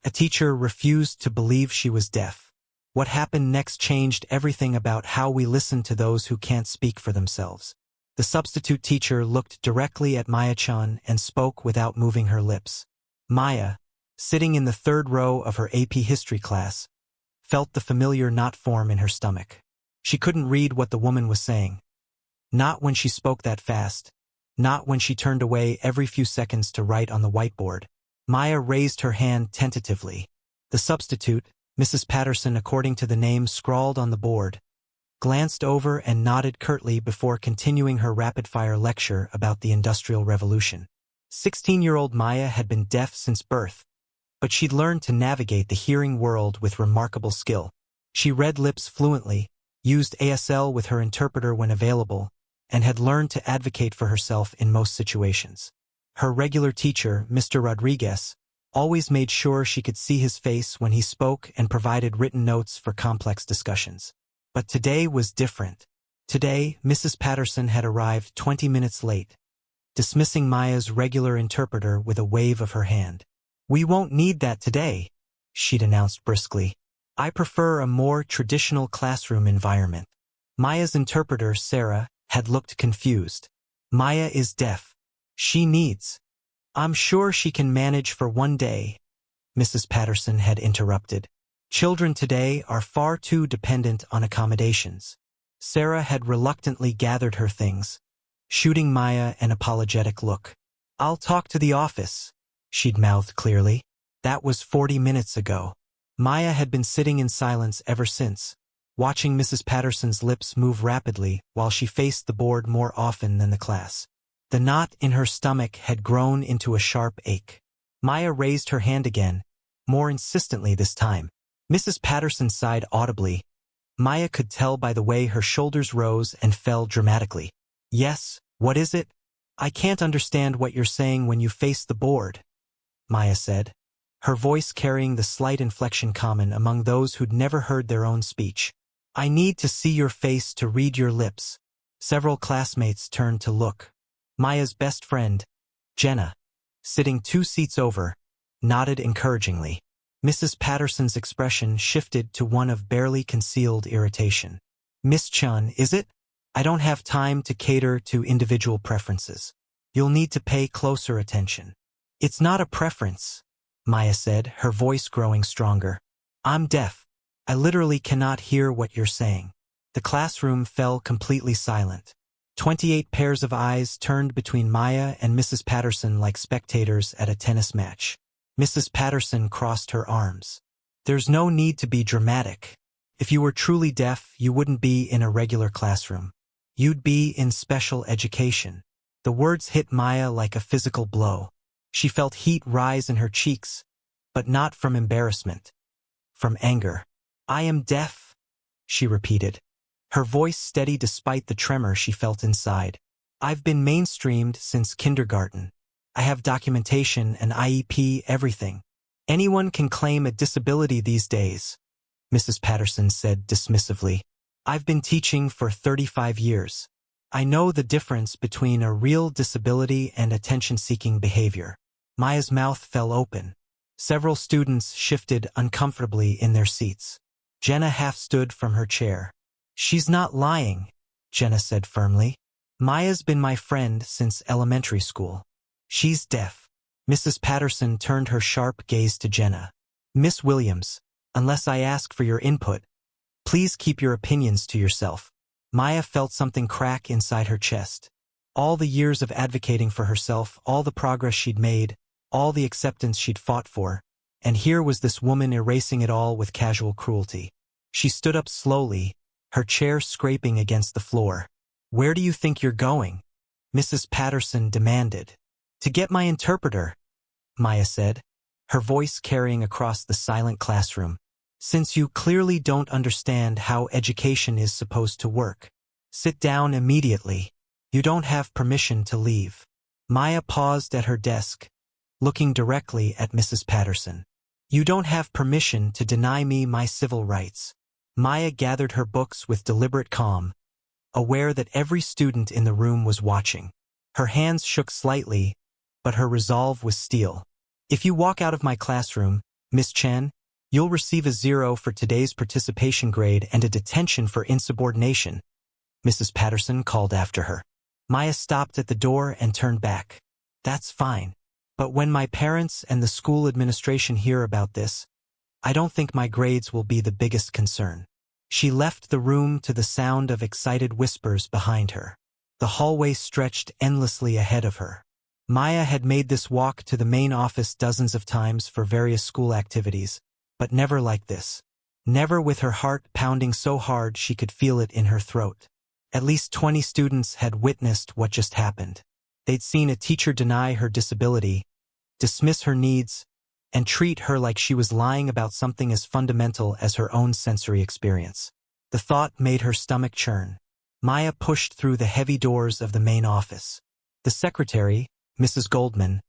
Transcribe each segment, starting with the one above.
A teacher refused to believe she was deaf. What happened next changed everything about how we listen to those who can't speak for themselves. The substitute teacher looked directly at Maya-chan and spoke without moving her lips. Maya, sitting in the third row of her AP history class, felt the familiar knot form in her stomach. She couldn't read what the woman was saying. Not when she spoke that fast. Not when she turned away every few seconds to write on the whiteboard. Maya raised her hand tentatively. The substitute, Mrs. Patterson according to the name scrawled on the board, glanced over and nodded curtly before continuing her rapid-fire lecture about the Industrial Revolution. 16-year-old Maya had been deaf since birth, but she'd learned to navigate the hearing world with remarkable skill. She read lips fluently, used ASL with her interpreter when available, and had learned to advocate for herself in most situations. Her regular teacher, Mr. Rodriguez, always made sure she could see his face when he spoke and provided written notes for complex discussions. But today was different. Today, Mrs. Patterson had arrived 20 minutes late, dismissing Maya's regular interpreter with a wave of her hand. "We won't need that today," she'd announced briskly. "I prefer a more traditional classroom environment." Maya's interpreter, Sarah, had looked confused. "Maya is deaf. She needs—" "I'm sure she can manage for one day," Mrs. Patterson had interrupted. "Children today are far too dependent on accommodations." Sarah had reluctantly gathered her things, shooting Maya an apologetic look. "I'll talk to the office," she'd mouthed clearly. That was 40 minutes ago. Maya had been sitting in silence ever since, watching Mrs. Patterson's lips move rapidly while she faced the board more often than the class. The knot in her stomach had grown into a sharp ache. Maya raised her hand again, more insistently this time. Mrs. Patterson sighed audibly. Maya could tell by the way her shoulders rose and fell dramatically. "Yes, what is it?" "I can't understand what you're saying when you face the board," Maya said, her voice carrying the slight inflection common among those who'd never heard their own speech. "I need to see your face to read your lips." Several classmates turned to look. Maya's best friend, Jenna, sitting 2 seats over, nodded encouragingly. Mrs. Patterson's expression shifted to one of barely concealed irritation. "Miss Chen, is it? I don't have time to cater to individual preferences. You'll need to pay closer attention." "It's not a preference," Maya said, her voice growing stronger. "I'm deaf. I literally cannot hear what you're saying." The classroom fell completely silent. 28 pairs of eyes turned between Maya and Mrs. Patterson like spectators at a tennis match. Mrs. Patterson crossed her arms. "There's no need to be dramatic. If you were truly deaf, you wouldn't be in a regular classroom. You'd be in special education." The words hit Maya like a physical blow. She felt heat rise in her cheeks, but not from embarrassment. From anger. "I am deaf," she repeated, her voice steady despite the tremor she felt inside. "I've been mainstreamed since kindergarten. I have documentation and IEP, everything. Anyone can claim a disability these days," Mrs. Patterson said dismissively. "I've been teaching for 35 years. I know the difference between a real disability and attention-seeking behavior." Maya's mouth fell open. Several students shifted uncomfortably in their seats. Jenna half stood from her chair. "She's not lying," Jenna said firmly. "Maya's been my friend since elementary school. She's deaf." Mrs. Patterson turned her sharp gaze to Jenna. "Miss Williams, unless I ask for your input, please keep your opinions to yourself." Maya felt something crack inside her chest. All the years of advocating for herself, all the progress she'd made, all the acceptance she'd fought for, and here was this woman erasing it all with casual cruelty. She stood up slowly, her chair scraping against the floor. "Where do you think you're going?" Mrs. Patterson demanded. "To get my interpreter," Maya said, her voice carrying across the silent classroom. "Since you clearly don't understand how education is supposed to work, sit down immediately. You don't have permission to leave." Maya paused at her desk, looking directly at Mrs. Patterson. "You don't have permission to deny me my civil rights." Maya gathered her books with deliberate calm, aware that every student in the room was watching. Her hands shook slightly, but her resolve was steel. "If you walk out of my classroom, Miss Chen, you'll receive a 0 for today's participation grade and a detention for insubordination, Mrs. Patterson called after her. Maya stopped at the door and turned back. That's fine. But when my parents and the school administration hear about this, I don't think my grades will be the biggest concern. She left the room to the sound of excited whispers behind her. The hallway stretched endlessly ahead of her. Maya had made this walk to the main office dozens of times for various school activities, but never like this. Never with her heart pounding so hard she could feel it in her throat. At least 20 students had witnessed what just happened. They'd seen a teacher deny her disability, dismiss her needs, and treat her like she was lying about something as fundamental as her own sensory experience. The thought made her stomach churn. Maya pushed through the heavy doors of the main office. The secretary, Mrs. Goldman,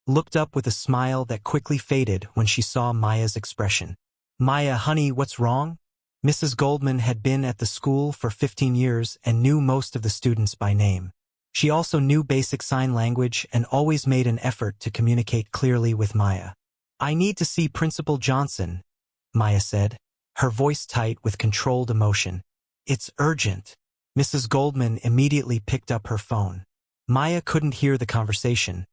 looked up with a smile that quickly faded when she saw Maya's expression. Maya, honey, what's wrong? Mrs. Goldman had been at the school for 15 years and knew most of the students by name. She also knew basic sign language and always made an effort to communicate clearly with Maya. I need to see Principal Johnson, Maya said, her voice tight with controlled emotion. It's urgent. Mrs. Goldman immediately picked up her phone. Maya couldn't hear the conversation,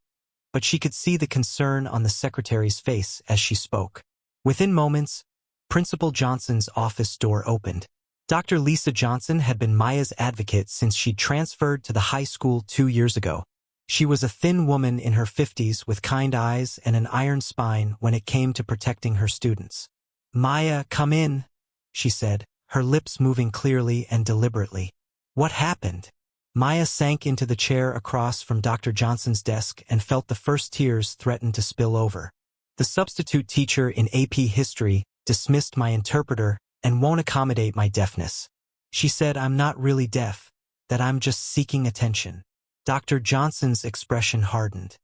but she could see the concern on the secretary's face as she spoke. Within moments, Principal Johnson's office door opened. Dr. Lisa Johnson had been Maya's advocate since she transferred to the high school 2 years ago. She was a thin woman in her 50s with kind eyes and an iron spine when it came to protecting her students. Maya, come in, she said, her lips moving clearly and deliberately. What happened? Maya sank into the chair across from Dr. Johnson's desk and felt the first tears threaten to spill over. The substitute teacher in AP History dismissed my interpreter and won't accommodate my deafness. She said I'm not really deaf, that I'm just seeking attention. Dr. Johnson's expression hardened.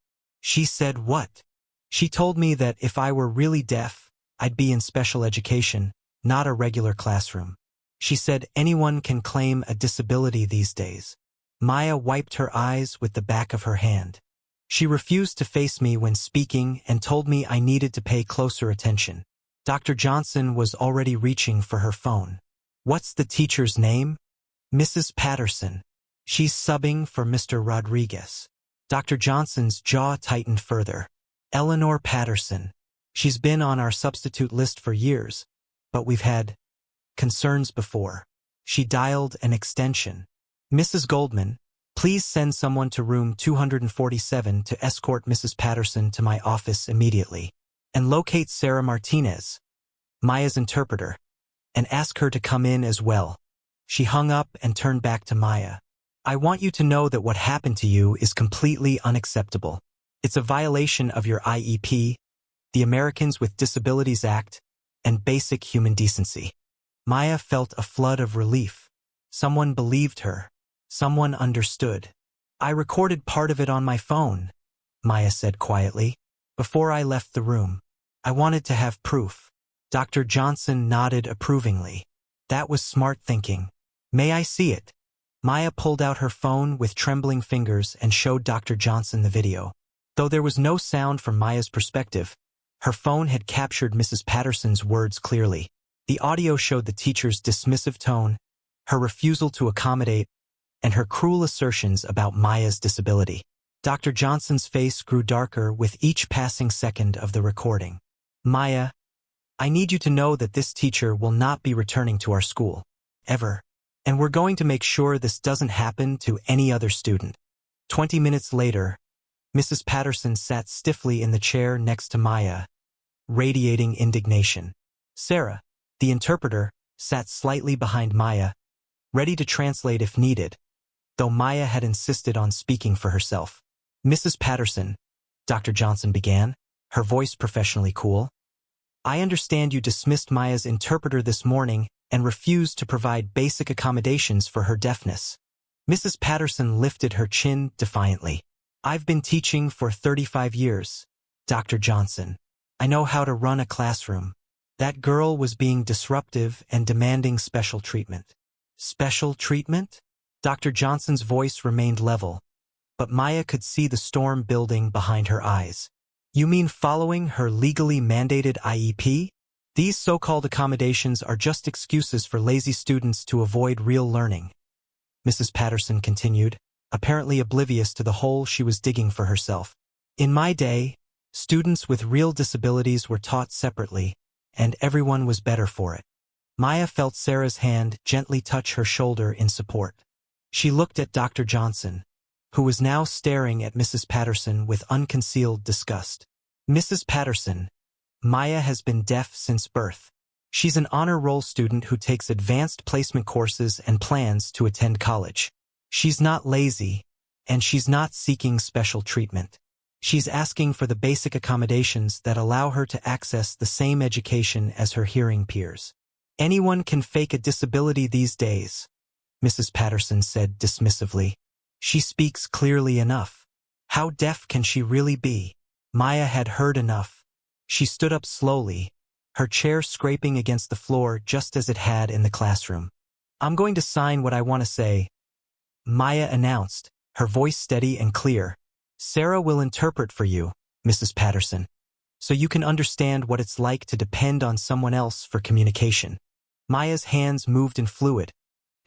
She said what? She told me that if I were really deaf, I'd be in special education, not a regular classroom. She said anyone can claim a disability these days. Maya wiped her eyes with the back of her hand. She refused to face me when speaking and told me I needed to pay closer attention. Dr. Johnson was already reaching for her phone. What's the teacher's name? Mrs. Patterson. She's subbing for Mr. Rodriguez. Dr. Johnson's jaw tightened further. Eleanor Patterson. She's been on our substitute list for years, but we've had concerns before. She dialed an extension. Mrs. Goldman, please send someone to room 247 to escort Mrs. Patterson to my office immediately. And locate Sarah Martinez, Maya's interpreter, and ask her to come in as well. She hung up and turned back to Maya. I want you to know that what happened to you is completely unacceptable. It's a violation of your IEP, the Americans with Disabilities Act, and basic human decency. Maya felt a flood of relief. Someone believed her. Someone understood. I recorded part of it on my phone, Maya said quietly, before I left the room. I wanted to have proof. Dr. Johnson nodded approvingly. That was smart thinking. May I see it? Maya pulled out her phone with trembling fingers and showed Dr. Johnson the video. Though there was no sound from Maya's perspective, her phone had captured Mrs. Patterson's words clearly. The audio showed the teacher's dismissive tone, her refusal to accommodate, and her cruel assertions about Maya's disability. Dr. Johnson's face grew darker with each passing second of the recording. Maya, I need you to know that this teacher will not be returning to our school. Ever. And we're going to make sure this doesn't happen to any other student. 20 minutes later, Mrs. Patterson sat stiffly in the chair next to Maya, radiating indignation. Sarah, the interpreter, sat slightly behind Maya, ready to translate if needed, though Maya had insisted on speaking for herself. Mrs. Patterson, Dr. Johnson began, her voice professionally cool. I understand you dismissed Maya's interpreter this morning and refused to provide basic accommodations for her deafness. Mrs. Patterson lifted her chin defiantly. I've been teaching for 35 years, Dr. Johnson. I know how to run a classroom. That girl was being disruptive and demanding special treatment. Special treatment? Dr. Johnson's voice remained level, but Maya could see the storm building behind her eyes. You mean following her legally mandated IEP? These so-called accommodations are just excuses for lazy students to avoid real learning. Mrs. Patterson continued, apparently oblivious to the hole she was digging for herself. In my day, students with real disabilities were taught separately, and everyone was better for it. Maya felt Sarah's hand gently touch her shoulder in support. She looked at Dr. Johnson, who was now staring at Mrs. Patterson with unconcealed disgust. Mrs. Patterson, Maya has been deaf since birth. She's an honor roll student who takes advanced placement courses and plans to attend college. She's not lazy, and she's not seeking special treatment. She's asking for the basic accommodations that allow her to access the same education as her hearing peers. Anyone can fake a disability these days, Mrs. Patterson said dismissively. She speaks clearly enough. How deaf can she really be? Maya had heard enough. She stood up slowly, her chair scraping against the floor just as it had in the classroom. I'm going to sign what I want to say, Maya announced, her voice steady and clear. Sarah will interpret for you, Mrs. Patterson, so you can understand what it's like to depend on someone else for communication. Maya's hands moved in fluid,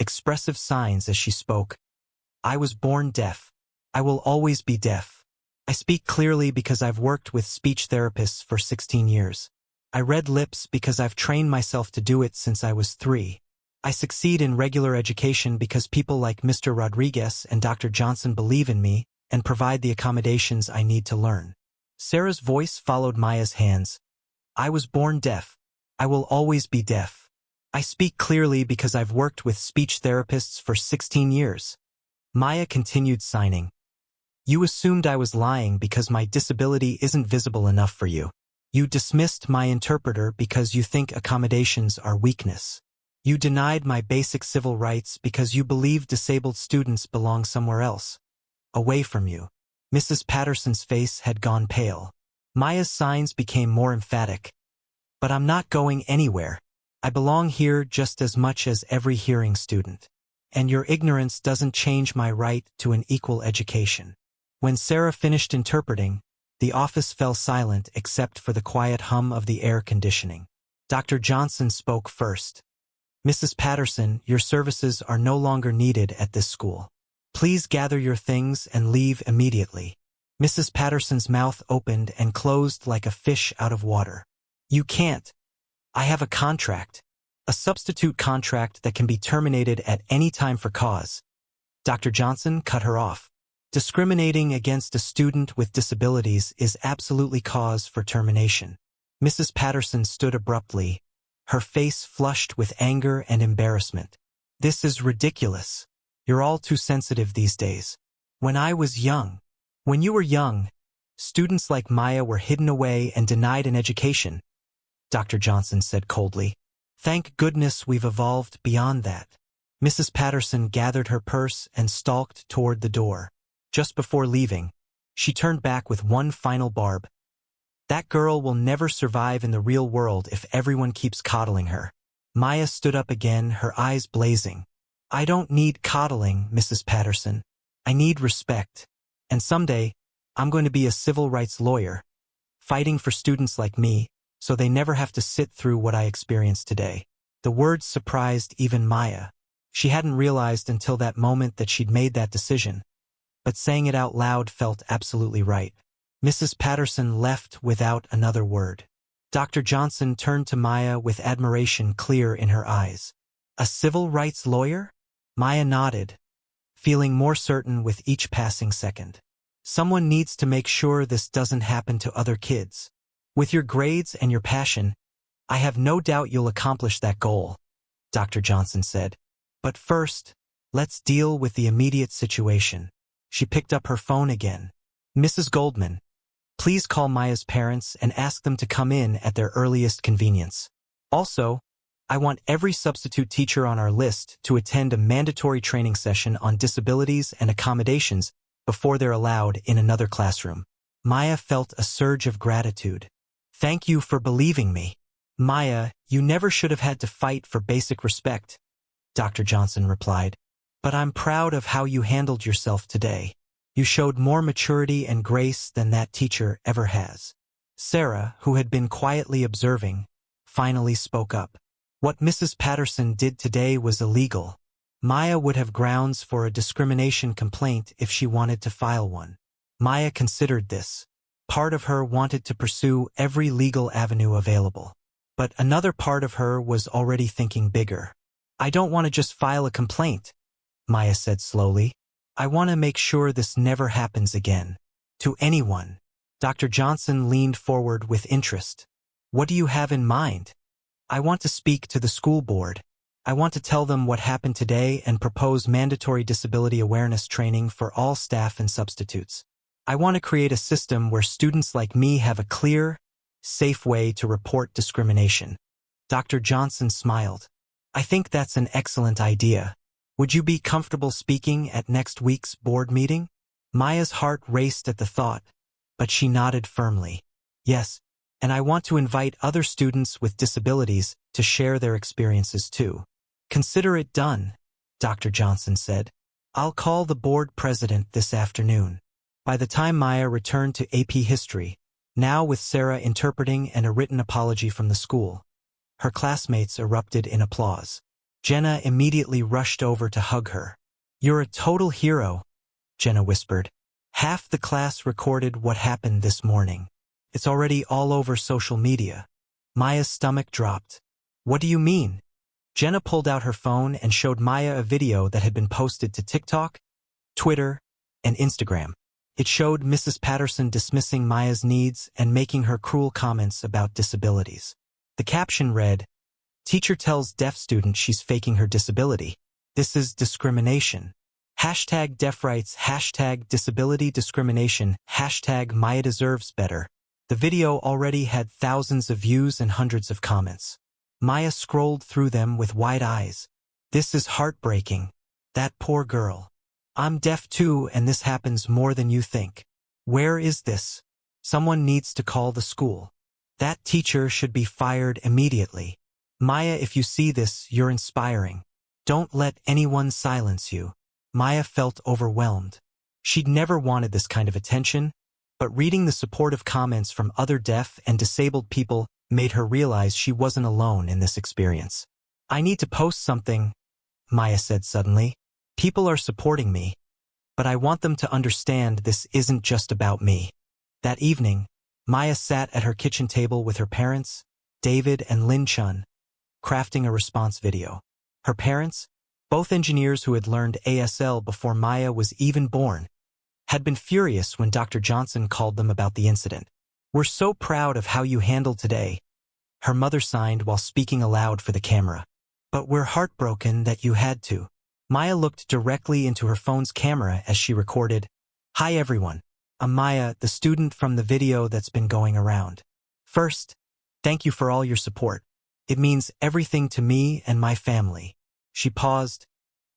expressive signs as she spoke. I was born deaf. I will always be deaf. I speak clearly because I've worked with speech therapists for 16 years. I read lips because I've trained myself to do it since I was 3. I succeed in regular education because people like Mr. Rodriguez and Dr. Johnson believe in me and provide the accommodations I need to learn. Sarah's voice followed Maya's hands. I was born deaf. I will always be deaf. I speak clearly because I've worked with speech therapists for 16 years. Maya continued signing. You assumed I was lying because my disability isn't visible enough for you. You dismissed my interpreter because you think accommodations are weakness. You denied my basic civil rights because you believe disabled students belong somewhere else. Away from you. Mrs. Patterson's face had gone pale. Maya's signs became more emphatic. But I'm not going anywhere. I belong here just as much as every hearing student. And your ignorance doesn't change my right to an equal education. When Sarah finished interpreting, the office fell silent except for the quiet hum of the air conditioning. Dr. Johnson spoke first. Mrs. Patterson, your services are no longer needed at this school. Please gather your things and leave immediately. Mrs. Patterson's mouth opened and closed like a fish out of water. You can't. I have a contract. A substitute contract that can be terminated at any time for cause. Dr. Johnson cut her off. Discriminating against a student with disabilities is absolutely cause for termination. Mrs. Patterson stood abruptly, her face flushed with anger and embarrassment. This is ridiculous. You're all too sensitive these days. When I was young, when you were young, students like Maya were hidden away and denied an education, Dr. Johnson said coldly. Thank goodness we've evolved beyond that. Mrs. Patterson gathered her purse and stalked toward the door. Just before leaving, she turned back with one final barb. That girl will never survive in the real world if everyone keeps coddling her. Maya stood up again, her eyes blazing. I don't need coddling, Mrs. Patterson. I need respect. And someday, I'm going to be a civil rights lawyer, fighting for students like me, so they never have to sit through what I experienced today. The words surprised even Maya. She hadn't realized until that moment that she'd made that decision, but saying it out loud felt absolutely right. Mrs. Patterson left without another word. Dr. Johnson turned to Maya with admiration clear in her eyes. A civil rights lawyer? Maya nodded, feeling more certain with each passing second. Someone needs to make sure this doesn't happen to other kids. With your grades and your passion, I have no doubt you'll accomplish that goal, Dr. Johnson said. But first, let's deal with the immediate situation. She picked up her phone again. Mrs. Goldman, please call Maya's parents and ask them to come in at their earliest convenience. Also, I want every substitute teacher on our list to attend a mandatory training session on disabilities and accommodations before they're allowed in another classroom. Maya felt a surge of gratitude. Thank you for believing me. Maya, you never should have had to fight for basic respect, Dr. Johnson replied. But I'm proud of how you handled yourself today. You showed more maturity and grace than that teacher ever has. Sarah, who had been quietly observing, finally spoke up. What Mrs. Patterson did today was illegal. Maya would have grounds for a discrimination complaint if she wanted to file one. Maya considered this. Part of her wanted to pursue every legal avenue available. But another part of her was already thinking bigger. I don't want to just file a complaint, Maya said slowly. I want to make sure this never happens again. To anyone. Dr. Johnson leaned forward with interest. What do you have in mind? I want to speak to the school board. I want to tell them what happened today and propose mandatory disability awareness training for all staff and substitutes. I want to create a system where students like me have a clear, safe way to report discrimination. Dr. Johnson smiled. I think that's an excellent idea. Would you be comfortable speaking at next week's board meeting? Maya's heart raced at the thought, but she nodded firmly. Yes, and I want to invite other students with disabilities to share their experiences too. Consider it done, Dr. Johnson said. I'll call the board president this afternoon. By the time Maya returned to AP History, now with Sarah interpreting and a written apology from the school, her classmates erupted in applause. Jenna immediately rushed over to hug her. You're a total hero, Jenna whispered. Half the class recorded what happened this morning. It's already all over social media. Maya's stomach dropped. What do you mean? Jenna pulled out her phone and showed Maya a video that had been posted to TikTok, Twitter, and Instagram. It showed Mrs. Patterson dismissing Maya's needs and making her cruel comments about disabilities. The caption read, Teacher tells deaf student she's faking her disability. This is discrimination. Hashtag deaf rights, hashtag disability discrimination, hashtag Maya deserves better. The video already had thousands of views and hundreds of comments. Maya scrolled through them with wide eyes. This is heartbreaking. That poor girl. I'm deaf too, and this happens more than you think. Where is this? Someone needs to call the school. That teacher should be fired immediately. Maya, if you see this, you're inspiring. Don't let anyone silence you. Maya felt overwhelmed. She'd never wanted this kind of attention, but reading the supportive comments from other deaf and disabled people made her realize she wasn't alone in this experience. I need to post something, Maya said suddenly. People are supporting me, but I want them to understand this isn't just about me. That evening, Maya sat at her kitchen table with her parents, David and Lin Chen, crafting a response video. Her parents, both engineers who had learned ASL before Maya was even born, had been furious when Dr. Johnson called them about the incident. We're so proud of how you handled today, her mother signed while speaking aloud for the camera. But we're heartbroken that you had to. Maya looked directly into her phone's camera as she recorded, Hi everyone, I'm Maya, the student from the video that's been going around. First, thank you for all your support. It means everything to me and my family. She paused,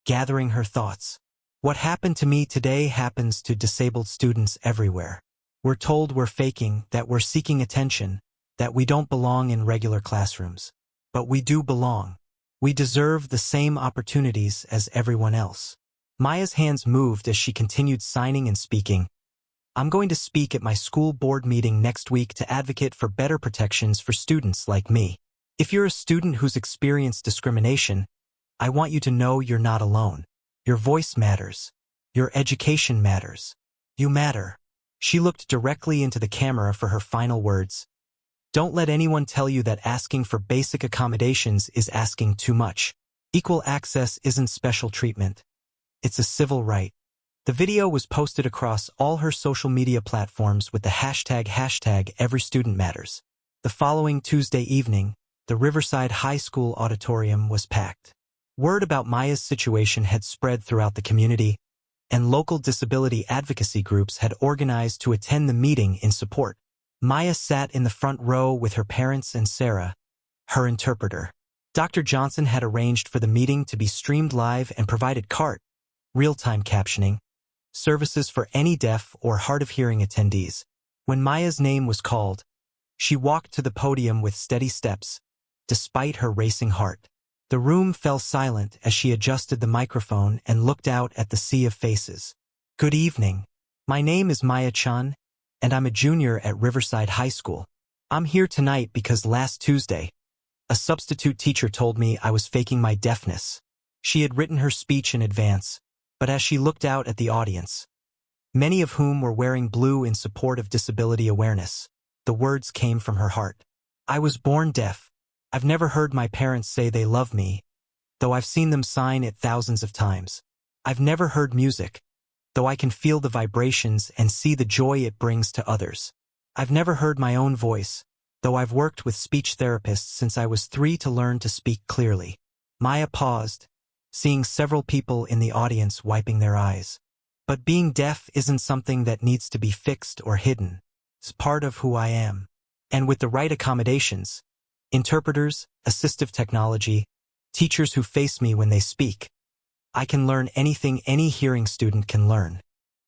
gathering her thoughts. What happened to me today happens to disabled students everywhere. We're told we're faking, that we're seeking attention, that we don't belong in regular classrooms. But we do belong. We deserve the same opportunities as everyone else. Maya's hands moved as she continued signing and speaking. I'm going to speak at my school board meeting next week to advocate for better protections for students like me. If you're a student who's experienced discrimination, I want you to know you're not alone. Your voice matters. Your education matters. You matter. She looked directly into the camera for her final words. Don't let anyone tell you that asking for basic accommodations is asking too much. Equal access isn't special treatment. It's a civil right. The video was posted across all her social media platforms with the hashtag #EveryStudentMatters. The following Tuesday evening, the Riverside High School auditorium was packed. Word about Maya's situation had spread throughout the community, and local disability advocacy groups had organized to attend the meeting in support. Maya sat in the front row with her parents and Sarah, her interpreter. Dr. Johnson had arranged for the meeting to be streamed live and provided CART, real-time captioning, services for any deaf or hard-of-hearing attendees. When Maya's name was called, she walked to the podium with steady steps, despite her racing heart. The room fell silent as she adjusted the microphone and looked out at the sea of faces. Good evening. My name is Maya Chen, and I'm a junior at Riverside High School. I'm here tonight because last Tuesday, a substitute teacher told me I was faking my deafness. She had written her speech in advance, but as she looked out at the audience, many of whom were wearing blue in support of disability awareness, the words came from her heart. I was born deaf. I've never heard my parents say they love me, though I've seen them sign it thousands of times. I've never heard music, though I can feel the vibrations and see the joy it brings to others. I've never heard my own voice, though I've worked with speech therapists since I was 3 to learn to speak clearly. Maya paused, seeing several people in the audience wiping their eyes. But being deaf isn't something that needs to be fixed or hidden. It's part of who I am. And with the right accommodations, interpreters, assistive technology, teachers who face me when they speak, I can learn anything any hearing student can learn.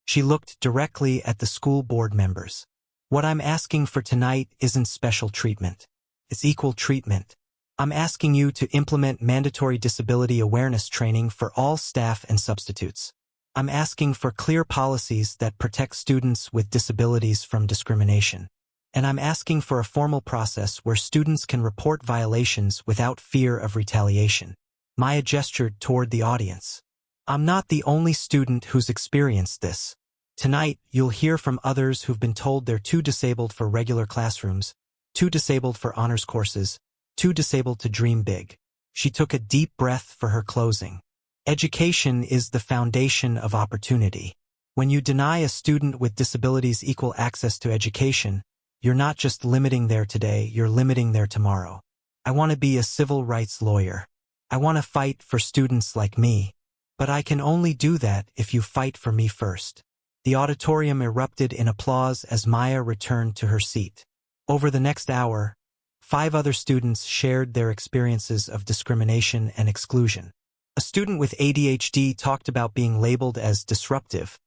She looked directly at the school board members. What I'm asking for tonight isn't special treatment. It's equal treatment. I'm asking you to implement mandatory disability awareness training for all staff and substitutes. I'm asking for clear policies that protect students with disabilities from discrimination. And I'm asking for a formal process where students can report violations without fear of retaliation. Maya gestured toward the audience. I'm not the only student who's experienced this. Tonight, you'll hear from others who've been told they're too disabled for regular classrooms, too disabled for honors courses, too disabled to dream big. She took a deep breath for her closing. Education is the foundation of opportunity. When you deny a student with disabilities equal access to education, you're not just limiting their today, you're limiting their tomorrow. I want to be a civil rights lawyer. I want to fight for students like me. But I can only do that if you fight for me first. The auditorium erupted in applause as Maya returned to her seat. Over the next hour, 5 other students shared their experiences of discrimination and exclusion. A student with ADHD talked about being labeled as disruptive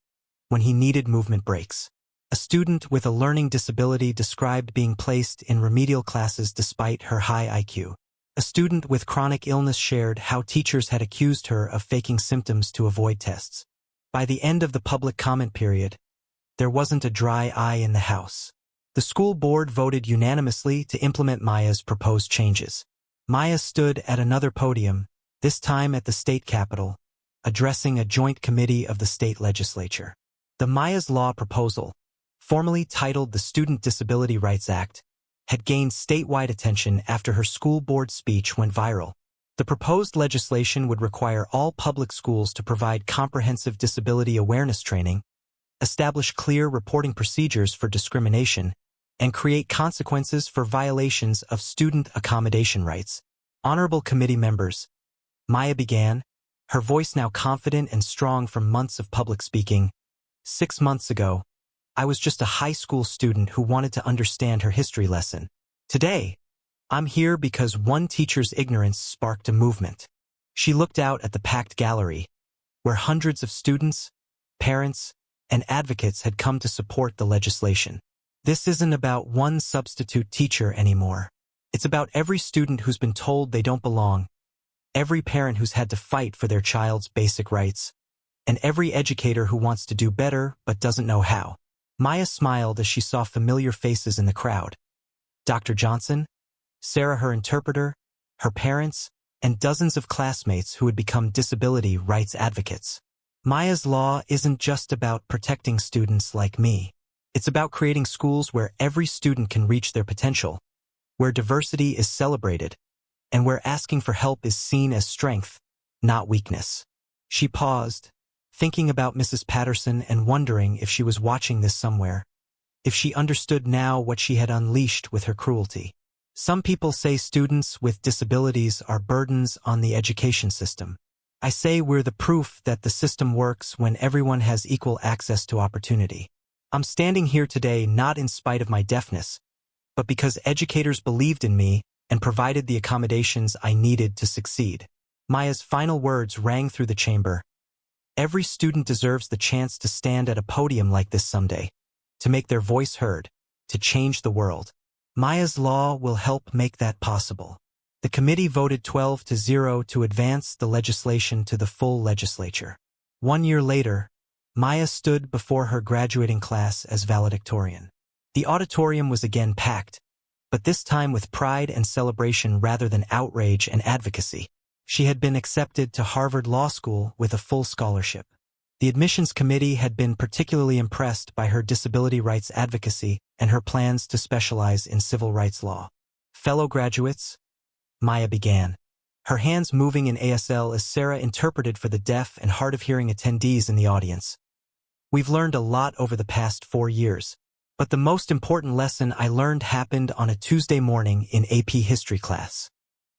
when he needed movement breaks. A student with a learning disability described being placed in remedial classes despite her high IQ. A student with chronic illness shared how teachers had accused her of faking symptoms to avoid tests. By the end of the public comment period, there wasn't a dry eye in the house. The school board voted unanimously to implement Maya's proposed changes. Maya stood at another podium, this time at the state capitol, addressing a joint committee of the state legislature. The Maya's Law proposal, formerly titled the Student Disability Rights Act, had gained statewide attention after her school board speech went viral. The proposed legislation would require all public schools to provide comprehensive disability awareness training, establish clear reporting procedures for discrimination, and create consequences for violations of student accommodation rights. Honorable committee members, Maya began, her voice now confident and strong from months of public speaking. 6 months ago, I was just a high school student who wanted to understand her history lesson. Today, I'm here because one teacher's ignorance sparked a movement. She looked out at the packed gallery, where hundreds of students, parents, and advocates had come to support the legislation. This isn't about one substitute teacher anymore. It's about every student who's been told they don't belong, every parent who's had to fight for their child's basic rights, and every educator who wants to do better but doesn't know how. Maya smiled as she saw familiar faces in the crowd. Dr. Johnson, Sarah, her interpreter, her parents, and dozens of classmates who had become disability rights advocates. Maya's Law isn't just about protecting students like me. It's about creating schools where every student can reach their potential, where diversity is celebrated, and where asking for help is seen as strength, not weakness. She paused, thinking about Mrs. Patterson and wondering if she was watching this somewhere, if she understood now what she had unleashed with her cruelty. Some people say students with disabilities are burdens on the education system. I say we're the proof that the system works when everyone has equal access to opportunity. I'm standing here today not in spite of my deafness, but because educators believed in me and provided the accommodations I needed to succeed. Maya's final words rang through the chamber. Every student deserves the chance to stand at a podium like this someday, to make their voice heard, to change the world. Maya's Law will help make that possible. The committee voted 12-0 to advance the legislation to the full legislature. 1 year later, Maya stood before her graduating class as valedictorian. The auditorium was again packed, but this time with pride and celebration rather than outrage and advocacy. She had been accepted to Harvard Law School with a full scholarship. The admissions committee had been particularly impressed by her disability rights advocacy and her plans to specialize in civil rights law. Fellow graduates, Maya began, her hands moving in ASL as Sarah interpreted for the deaf and hard-of-hearing attendees in the audience. We've learned a lot over the past 4 years, but the most important lesson I learned happened on a Tuesday morning in AP history class.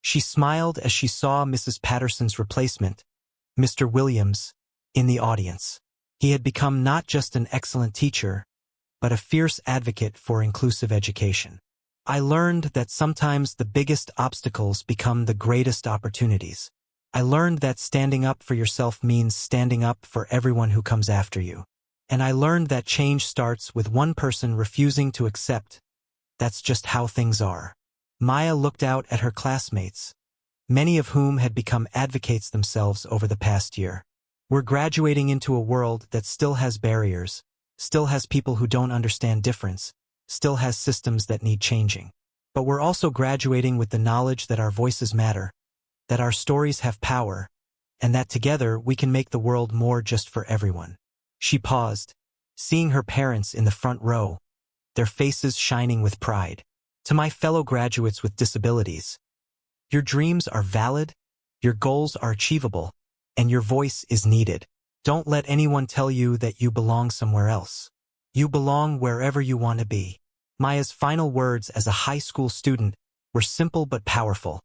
She smiled as she saw Mrs. Patterson's replacement, Mr. Williams, in the audience. He had become not just an excellent teacher, but a fierce advocate for inclusive education. I learned that sometimes the biggest obstacles become the greatest opportunities. I learned that standing up for yourself means standing up for everyone who comes after you. And I learned that change starts with one person refusing to accept that's just how things are. Maya looked out at her classmates, many of whom had become advocates themselves over the past year. We're graduating into a world that still has barriers, still has people who don't understand difference, still has systems that need changing. But we're also graduating with the knowledge that our voices matter, that our stories have power, and that together we can make the world more just for everyone. She paused, seeing her parents in the front row, their faces shining with pride. To my fellow graduates with disabilities, your dreams are valid, your goals are achievable, and your voice is needed. Don't let anyone tell you that you belong somewhere else. You belong wherever you want to be. Maya's final words as a high school student were simple but powerful.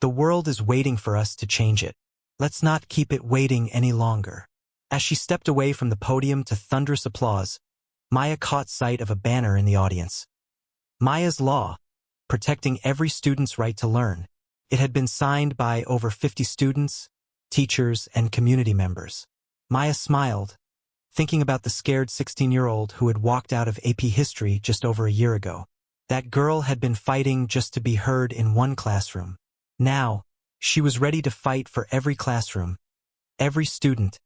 The world is waiting for us to change it. Let's not keep it waiting any longer. As she stepped away from the podium to thunderous applause, Maya caught sight of a banner in the audience. Maya's Law, protecting every student's right to learn. It had been signed by over 50 students, teachers, and community members. Maya smiled, thinking about the scared 16-year-old who had walked out of AP history just over a year ago. That girl had been fighting just to be heard in one classroom. Now, she was ready to fight for every classroom, every student,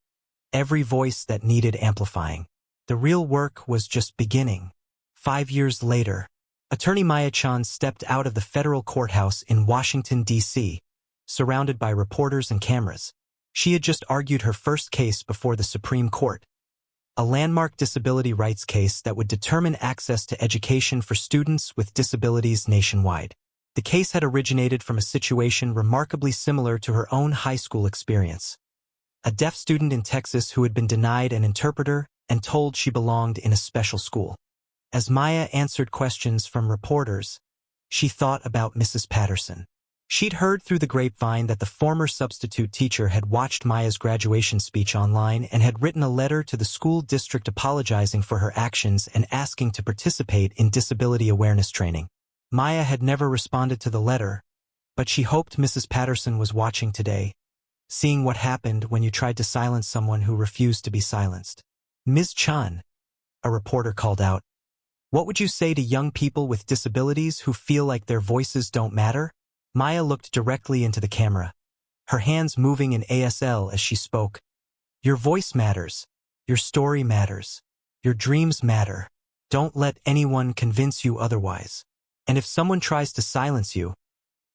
every voice that needed amplifying. The real work was just beginning. 5 years later, Attorney Maya Chen stepped out of the federal courthouse in Washington, D.C., surrounded by reporters and cameras. She had just argued her first case before the Supreme Court, a landmark disability rights case that would determine access to education for students with disabilities nationwide. The case had originated from a situation remarkably similar to her own high school experience. A deaf student in Texas who had been denied an interpreter and told she belonged in a special school. As Maya answered questions from reporters, she thought about Mrs. Patterson. She'd heard through the grapevine that the former substitute teacher had watched Maya's graduation speech online and had written a letter to the school district apologizing for her actions and asking to participate in disability awareness training. Maya had never responded to the letter, but she hoped Mrs. Patterson was watching today, seeing what happened when you tried to silence someone who refused to be silenced. Ms. Chen, a reporter called out, what would you say to young people with disabilities who feel like their voices don't matter? Maya looked directly into the camera, her hands moving in ASL as she spoke. Your voice matters. Your story matters. Your dreams matter. Don't let anyone convince you otherwise. And if someone tries to silence you,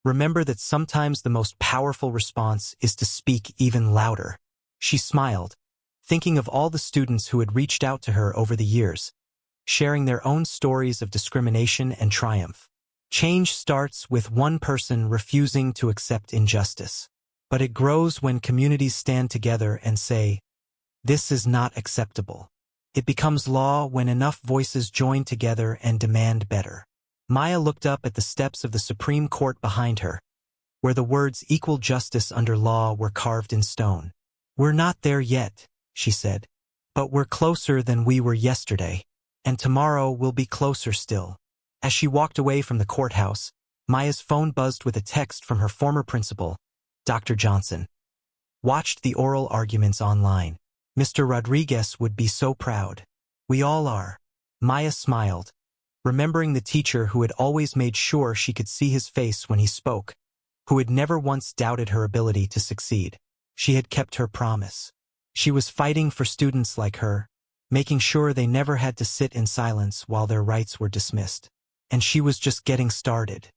remember that sometimes the most powerful response is to speak even louder. She smiled, thinking of all the students who had reached out to her over the years, sharing their own stories of discrimination and triumph. Change starts with one person refusing to accept injustice. But it grows when communities stand together and say, this is not acceptable. It becomes law when enough voices join together and demand better. Maya looked up at the steps of the Supreme Court behind her, where the words equal justice under law were carved in stone. We're not there yet, she said, but we're closer than we were yesterday, and tomorrow we'll be closer still. As she walked away from the courthouse, Maya's phone buzzed with a text from her former principal, Dr. Johnson. Watched the oral arguments online. Mr. Rodriguez would be so proud. We all are. Maya smiled, remembering the teacher who had always made sure she could see his face when he spoke, who had never once doubted her ability to succeed. She had kept her promise. She was fighting for students like her, making sure they never had to sit in silence while their rights were dismissed. and she was just getting started.